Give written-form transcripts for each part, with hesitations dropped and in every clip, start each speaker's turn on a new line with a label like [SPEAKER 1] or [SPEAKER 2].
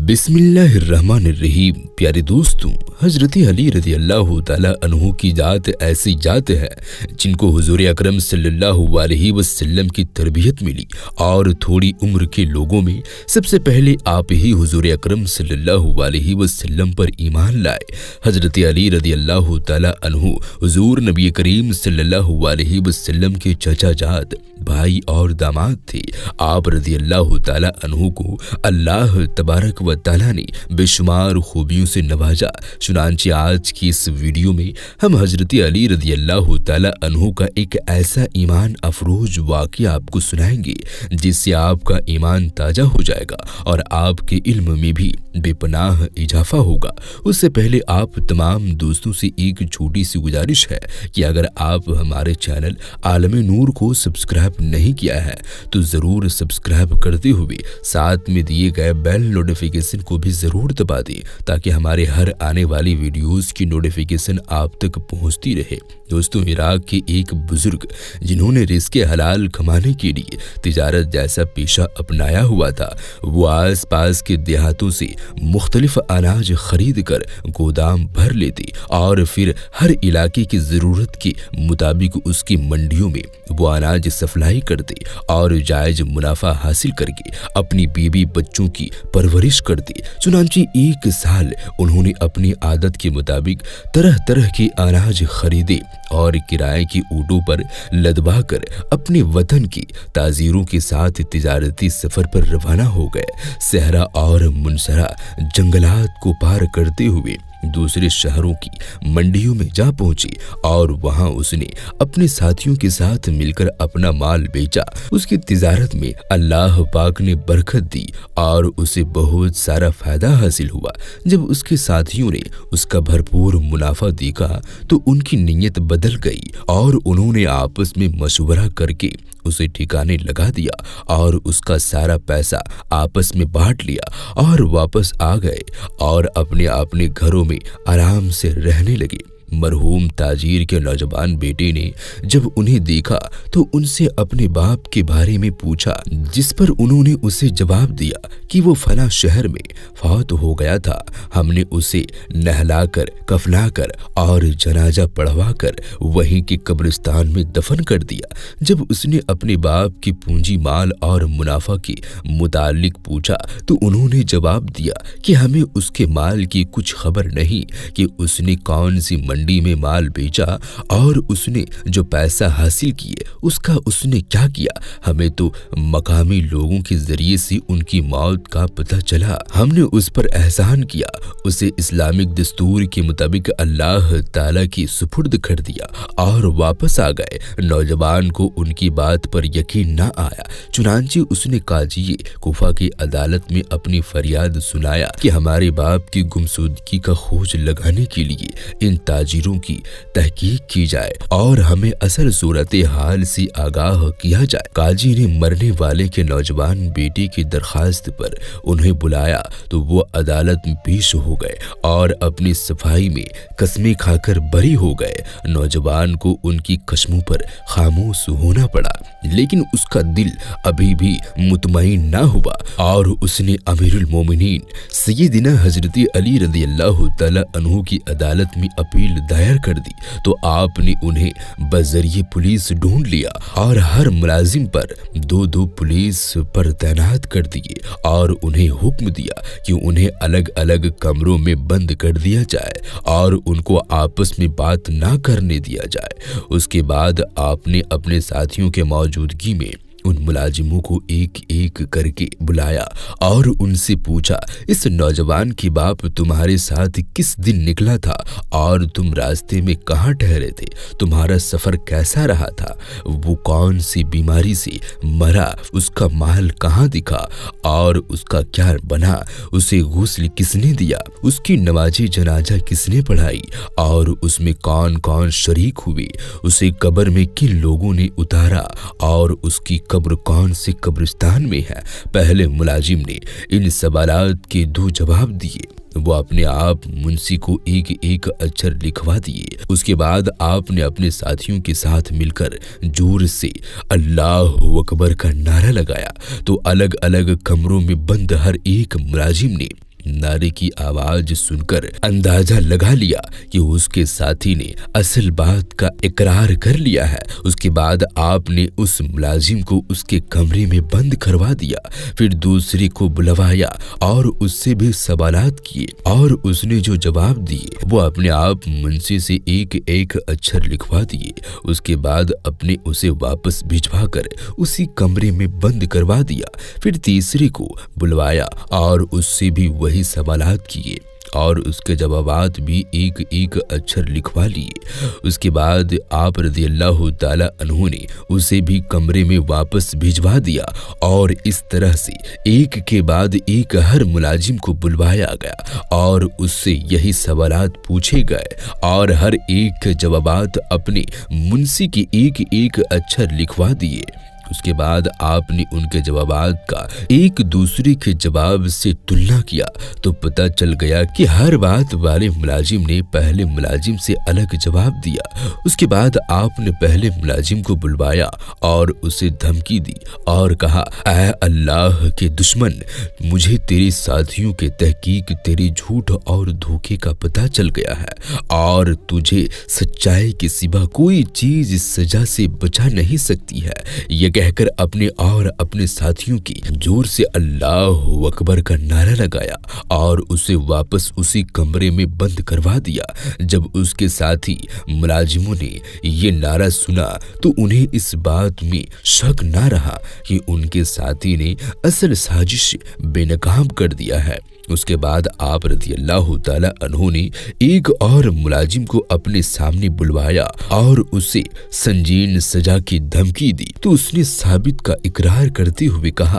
[SPEAKER 1] बिस्मिल्लाहिर्रहमानिर्रहीम। प्यारे दोस्तों, हजरत अली रज़ी अल्लाह ताला अन्हु की जात ऐसी जात है जिनको हुजूर अकरम सल्लल्लाहु अलैहि वसल्लम की तरबियत मिली और थोड़ी उम्र के लोगों में सबसे पहले आप ही हुजूर अकरम सल्लल्लाहु अलैहि वसल्लम पर ईमान लाए। हजरत अली रज़ी अल्लाह ताला अन्हु हुजूर नबी करीम सल्लल्लाहु अलैहि वसल्लम के चचा जात, भाई और दामाद थे। आप रज़ी अल्लाह ताला अन्हु को अल्लाह तबारक व तआला ने बेशुमार खूबियों से नवाजा। चुनांचे आज की इस वीडियो में हम हजरत अली रज़ी अल्लाह ताला अन्हु का एक ऐसा ईमान अफरोज वाक़या आपको सुनाएंगे जिससे आपका ईमान ताज़ा हो जाएगा और आपके इल्म में भी बेपनाह इजाफा होगा। उससे पहले आप तमाम दोस्तों से एक छोटी सी गुजारिश है कि अगर आप हमारे चैनल आलम नूर को सब्सक्राइब नहीं किया है तो ज़रूर सब्सक्राइब करते हुए साथ में दिए गए बेल नोटिफिकेशन को भी ज़रूर दबा दें ताकि हमारे हर आने वाली वीडियोस की नोटिफिकेशन आप तक पहुंचती रहे। दोस्तों, इराक के एक बुजुर्ग जिन्होंने रिज़्क़े हलाल कमाने के लिए तिजारत जैसा पेशा अपनाया हुआ था, वो आस पास के देहातों से मुख्तलिफ अनाज खरीद कर गोदाम भर लेते और फिर हर इलाके की ज़रूरत के मुताबिक उसकी मंडियों में वो अनाज सप्लाई करते और जायज़ मुनाफा हासिल करके अपनी बीवी बच्चों की परवरिश करते। चुनांचे एक साल उन्होंने अपनी आदत के मुताबिक तरह तरह के अनाज खरीदे और किराए की ऊँटों पर लदवा कर अपने वतन की ताजीरों के साथ तिजारती सफर पर रवाना हो गए। सहरा और मुनसरा जंगलात को पार करते हुए दूसरे शहरों की मंडियों में जा पहुंचे और वहां उसने अपने साथियों के साथ मिलकर अपना माल बेचा। उसकी तिजारत में अल्लाह पाक ने बरकत दी और उसे बहुत सारा फायदा हासिल हुआ। जब उसके साथियों ने उसका भरपूर मुनाफा देखा तो उनकी नीयत बदल गई और उन्होंने आपस में मशवरा करके उसे ठिकाने लगा दिया और उसका सारा पैसा आपस में बांट लिया और वापस आ गए और अपने अपने घरों में आराम से रहने लगे। मरहूम ताजीर के नौजवान बेटे ने जब उन्हें देखा तो उनसे अपने बाप के बारे में पूछा, जिस पर उन्होंने उसे जवाब दिया कि वो फला शहर में फौत हो गया था। हमने उसे नहलाकर कफनाकर और जनाजा पढ़वाकर वहीं के कब्रिस्तान में दफन कर दिया। जब उसने अपने बाप की पूंजी माल और मुनाफा के मुतालिक पूछा तो उन्होंने जवाब दिया कि हमें उसके माल की कुछ खबर नहीं कि उसने कौन सी मंडी में माल बेचा और उसने जो पैसा हासिल किए उसका उसने क्या किया। हमें तो मकामी लोगों के जरिए से उनकी मौत का पता चला। हमने उस पर एहसान किया, उसे इस्लामिक दस्तूर के मुताबिक अल्लाह ताला की सुपुर्द कर दिया और वापस आ गए। नौजवान को उनकी बात पर यकीन न आया। चुनांचे उसने काजी कुफा की अदालत में अपनी फरियाद सुनाया कि हमारे बाप की गुमशुदगी का खोज लगाने के लिए इन ताजिरों की तहकीक की जाए और हमें असल सूरत हाल से आगाह किया जाए। काजी ने मरने वाले के नौजवान बेटे की दरखास्त पर उन्हें बुलाया तो वो अदालत में पेश हो गए और अपनी सफाई में कस्में खाकर बरी हो गए। नौजवान को उनकी कस्मों पर खामोश होना पड़ा, लेकिन उसका दिल अभी भी मुतमईन ना हुआ और उसने अमीरुल मोमिनीन सैयदना हजरत अली रज़ी अल्लाह ताला अन्हु की अदालत में अपील दायर कर दी। तो आपने उन्हें बजरिए पुलिस ढूंढ लिया और हर मुलाजिम पर दो दो पुलिस पर तैनात कर दिए और उन्हें हुक्म दिया कि उन्हें अलग अलग कमरों में बंद कर दिया जाए और उनको आपस में बात ना करने दिया जाए। उसके बाद आपने अपने साथियों के मौजूदगी में उन मुलाजिमों को एक एक करके बुलाया और उनसे पूछा, इस नौजवान की बाप तुम्हारे साथ किस दिन निकला था और तुम रास्ते में कहाँ ठहरे थे? तुम्हारा सफर कैसा रहा था? वो कौन सी बीमारी से मरा? उसका माल कहाँ दिखा और उसका क्या बना? उसे गुस्ल किसने दिया? उसकी नमाज़े जनाजा किसने पढ़ाई और उसमें कौन कौन शरीक हुए? उसे कब्र में किन लोगों ने उतारा और उसकी कब्र कौन से कब्रिस्तान में है? पहले मुलाजिम ने इन सवालात के दो जवाब दिए। वो अपने आप मुंशी को एक एक अक्षर लिखवा दिए। उसके बाद आपने अपने साथियों के साथ मिलकर जोर से अल्लाहु अकबर का नारा लगाया तो अलग अलग कमरों में बंद हर एक मुलाजिम ने नारे की आवाज सुनकर अंदाजा लगा लिया कि उसके साथी ने असल बात का इकरार कर लिया है। उसके बाद आपने उस मुलाजिम को उसके कमरे में बंद करवा दिया, फिर दूसरे को बुलवाया और उससे भी सवालात किए और उसने जो जवाब दिए वो अपने आप मुंशी से एक एक अक्षर लिखवा दिए। उसके बाद अपने उसे वापस भिजवा कर उसी कमरे में बंद करवा दिया, फिर तीसरे को बुलवाया और उससे भी वही सवालात किए और उसके जवाबात भी एक एक अक्षर लिखवा लिए। उसके बाद आप रज़ियल्लाहु ताला अन्हु ने उसे भी कमरे में वापस भिजवा दिया और इस तरह से एक के बाद एक हर मुलाजिम को बुलवाया गया और उससे यही सवालात पूछे गए और हर एक के जवाबात अपने मुंशी के एक एक अक्षर लिखवा दिए। उसके बाद आपने उनके जवाबात का एक दूसरे के जवाब से तुलना किया तो पता चल गया कि हर बात वाले मुलाजिम ने पहले मुलाजिम से अलग जवाब दिया। उसके बाद आपने पहले मुलाजिम को बुलवाया और उसे धमकी दी और कहा, ऐ अल्लाह के दुश्मन, मुझे तेरे साथियों के तहकीक तेरे झूठ और धोखे का पता चल गया है और तुझे सच्चाई के सिवा कोई चीज सजा से बचा नहीं सकती है। ये कहकर अपने और अपने साथियों की जोर से अल्लाहु अकबर का नारा लगाया और उसे वापस उसी कमरे में बंद करवा दिया। जब उसके साथी मुलाजिमों ने ये नारा सुना तो उन्हें इस बात में शक ना रहा कि उनके साथी ने असल साजिश बेनकाब कर दिया है। उसके बाद आप रज़ियल्लाहु ताला अन्हु ने एक और मुलाजिम को अपने सामने बुलवाया और उसे संजीन सजा की धमकी दी तो उसने साबित का इकरार करते हुए कहा,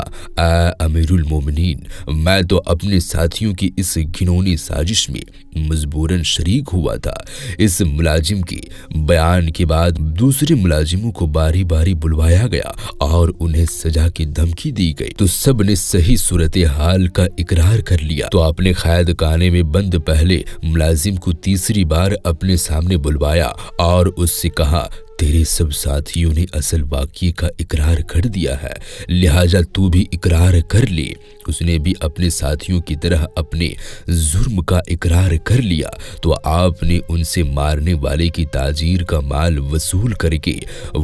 [SPEAKER 1] अमीरुल मोमिनीन, मैं तो अपने साथियों की इस घिनौनी साजिश में मजबूरन शरीक हुआ था। इस मुलाजिम के बयान के बाद दूसरे मुलाजिमों को बारी बारी बुलवाया गया और उन्हें सजा की धमकी दी गई तो सब ने सही सूरत हाल का इकरार कर लिया। तो आपने कैद खाने में बंद पहले मुलाजिम को तीसरी बार अपने सामने बुलवाया और उससे कहा, तेरे सब साथियों ने असल वाक़ये का इकरार कर दिया है, लिहाजा तू भी इकरार कर ले। उसने भी अपने साथियों की तरह अपने जुर्म का इकरार कर लिया तो आपने उनसे मारने वाले की ताजीर का माल वसूल करके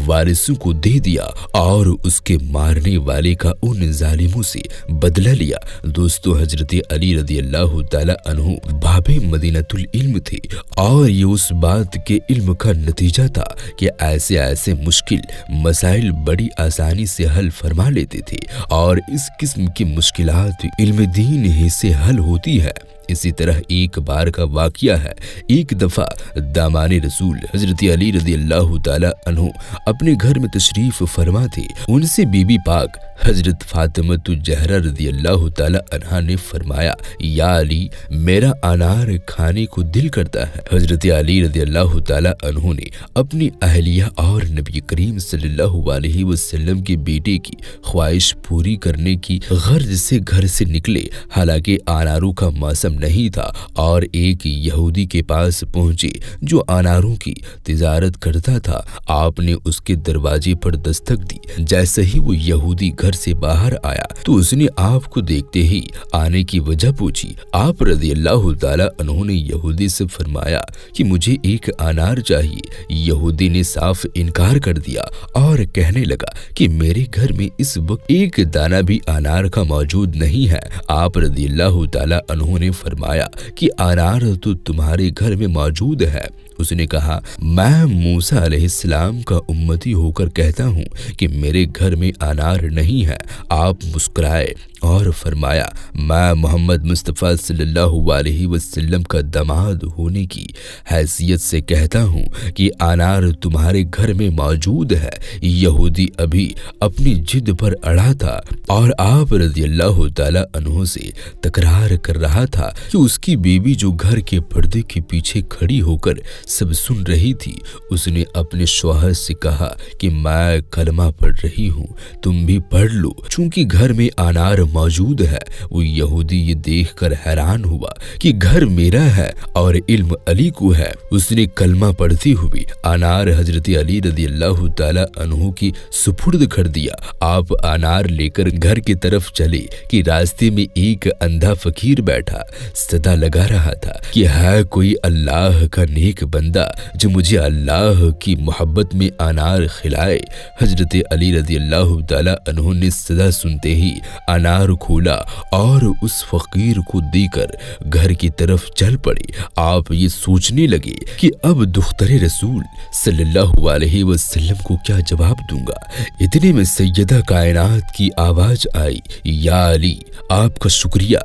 [SPEAKER 1] वारिसों को दे दिया और उसके मारने वाले का उन जालिमों से बदला लिया। दोस्तों, हजरत अली रज़ियल्लाहु ताला अन्हु बाबे मदीनतुल इल्म थे और ये उस बात के इल्म का नतीजा था कि ऐसे ऐसे मुश्किल मसाइल बड़ी आसानी से हल फरमा लेते थे और इस किस्म की मुश्किलात इल्म दीन ही से हल होती है। इसी तरह एक बार का वाक़या है। एक दफ़ा दामाने रसूल हजरत अली रज़ियल्लाहु ताला अन्हु अपने घर में तशरीफ फरमा थे। उनसे बीबी पाक हजरत फातिमतुज ज़हरा रज़ियल्लाहु ताला अन्हा ने फरमाया, या अली, मेरा अनार खाने को दिल करता है। हजरत अली रज़ियल्लाहु ताला अन्हु ने अपनी अहलिया और नबी करीम सल्लल्लाहु अलैहि वसल्लम के बेटे की ख्वाहिश पूरी करने की गर्ज से घर से निकले। हालांकि अनारों का मौसम नहीं था और एक यहूदी के पास पहुंचे जो अनारों की तिजारत करता था। आपने उसके दरवाजे पर दस्तक दी। जैसे ही वो यहूदी घर से बाहर आया तो उसने आपको देखते ही आने की वजह पूछी। आप रज़ियल्लाहु ताला अन्हु ने यहूदी से फरमाया कि मुझे एक अनार चाहिए। यहूदी ने साफ इनकार कर दिया और कहने लगा कि मेरे घर में इस वक्त एक दाना भी अनार का मौजूद नहीं है। आप रज़ियल्लाहु ताला अन्हु ने फरमाया कि अनार तो तुम्हारे घर में मौजूद है। उसने कहा, मैं मूसा अलैहिस्सलाम का उम्मती होकर कहता हूँ कि मेरे घर में अनार नहीं है। आप मुस्कुराए और फरमाया, मैं मोहम्मद मुस्तफ़ा सल्लल्लाहु अलैहि वसल्लम का दामाद होने की हैसियत से कहता हूँ कि अनार तुम्हारे घर में मौजूद है। यहूदी अभी अपनी जिद पर अड़ा था और आप रज़ियल्लाहु ताला अन्हु से तकरार कर रहा था कि उसकी बीवी जो घर के पर्दे के पीछे खड़ी होकर सब सुन रही थी, उसने अपने शौहर से कहा कि मैं कलमा पढ़ रही हूँ, तुम भी पढ़ लो। चूंकि घर में अनार موجود ہے۔ وہ یہودی یہ دیکھ کر حیران ہوا کہ گھر میرا ہے اور علم علی کو ہے۔ اس نے کلمہ پڑھتی ہوئی انار حضرت علی رضی اللہ تعالی عنہ کی سپرد کر دیا۔ آپ انار لے کر گھر کی طرف چلے کہ راستے میں ایک اندھا فقیر بیٹھا صدا لگا رہا تھا کہ ہے کوئی اللہ کا نیک بندہ جو مجھے اللہ کی محبت میں انار کھلائے۔ حضرت علی رضی اللہ تعالی عنہ نے صدا سنتے ہی انار کھولا اور اس فقیر کو دے کر گھر کی طرف چل پڑے۔ آپ یہ سوچنے لگے کہ اب دختر رسول صلی اللہ علیہ وسلم کو کیا جواب دوں گا۔ اتنے میں سیدہ کائنات کی آواز آئی، یا علی آپ کا شکریہ،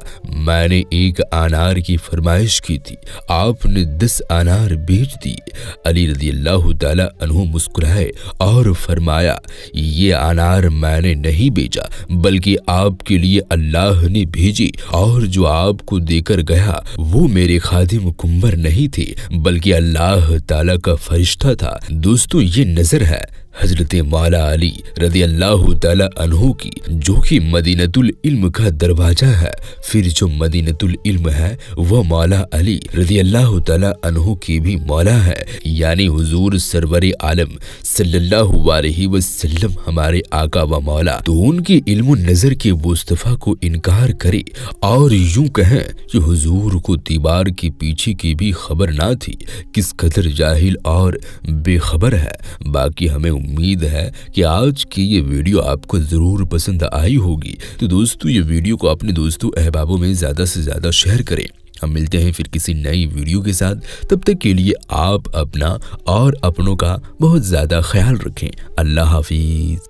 [SPEAKER 1] میں نے ایک انار کی فرمائش کی تھی، آپ نے 10 انار بیچ دیے۔ علی رضی اللہ تعالی عنہ مسکرائے اور فرمایا، یہ انار میں نے نہیں بیچا بلکہ آپ کے لیے اللہ نے بھیجی، اور جو آپ کو دے کر گیا وہ میرے خادم کمبر نہیں تھے بلکہ اللہ تعالی کا فرشتہ تھا۔ دوستو یہ نظر ہے حضرت مولا علی رضی اللہ تعالی عنہ کی، جو کہ مدینۃ العلم کا دروازہ ہے۔ پھر جو مدینۃ العلم ہے وہ مولا علی رضی اللہ تعالی عنہ کی بھی مولا ہے، یعنی حضور سرور عالم صلی اللہ علیہ وسلم ہمارے آقا و مولا۔ تو ان کی علم و نظر کے مصطفیٰ کو انکار کرے اور یوں کہیں کہ حضور کو دیوار کے پیچھے کی بھی خبر نہ تھی، کس قدر جاہل اور بے خبر ہے۔ باقی ہمیں امید ہے کہ آج کی یہ ویڈیو آپ کو ضرور پسند آئی ہوگی۔ تو دوستو یہ ویڈیو کو اپنے دوستوں احبابوں میں زیادہ سے زیادہ شیئر کریں۔ ہم ملتے ہیں پھر کسی نئی ویڈیو کے ساتھ، تب تک کے لیے آپ اپنا اور اپنوں کا بہت زیادہ خیال رکھیں۔ اللہ حافظ۔